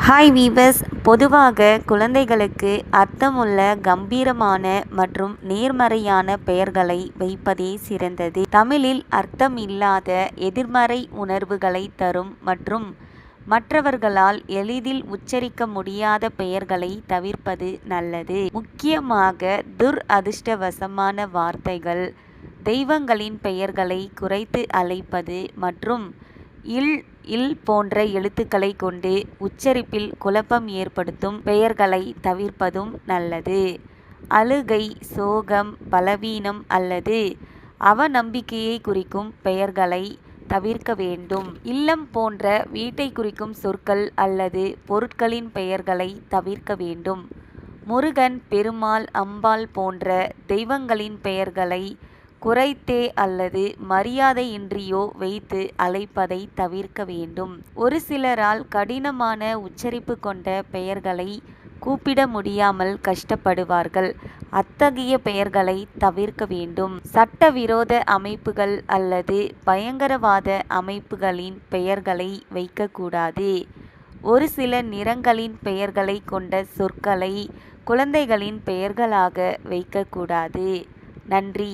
Hi viewers, பொதுவாக குழந்தைகளுக்கு அர்த்தமுள்ள கம்பீரமான மற்றும் நேர்மறையான பெயர்களை வைப்பதே சிறந்தது. தமிழில் அர்த்தம் இல்லாத எதிர்மறை உணர்வுகளை தரும் மற்றும் மற்றவர்களால் எளிதில் உச்சரிக்க முடியாத பெயர்களை தவிர்ப்பது நல்லது. முக்கியமாக அதிர்ஷ்டவசமான வார்த்தைகள், தெய்வங்களின் பெயர்களை குறைத்து அழைப்பது மற்றும் இல் போன்ற எழுத்துக்களை கொண்டு உச்சரிப்பில் குழப்பம் ஏற்படுத்தும் பெயர்களை தவிர்ப்பதும் நல்லது. அழுகை, சோகம், பலவீனம் அல்லது அவநம்பிக்கையை குறிக்கும் பெயர்களை தவிர்க்க வேண்டும். இல்லம் போன்ற வீட்டை குறிக்கும் சொற்கள் அல்லது பொருட்களின் பெயர்களை தவிர்க்க வேண்டும். முருகன், பெருமாள், அம்பாள் போன்ற தெய்வங்களின் பெயர்களை குறைத்தே அல்லது மரியாதையின்றியோ வைத்து அழைப்பதை தவிர்க்க வேண்டும். ஒரு சிலரால் கடினமான உச்சரிப்பு கொண்ட பெயர்களை கூப்பிட முடியாமல் கஷ்டப்படுவார்கள். அத்தகைய பெயர்களை தவிர்க்க வேண்டும். சட்டவிரோத அமைப்புகள் அல்லது பயங்கரவாத அமைப்புகளின் பெயர்களை வைக்கக்கூடாது. ஒரு சில நிறங்களின் பெயர்களை கொண்ட சொற்களை குழந்தைகளின் பெயர்களாக வைக்கக்கூடாது. நன்றி.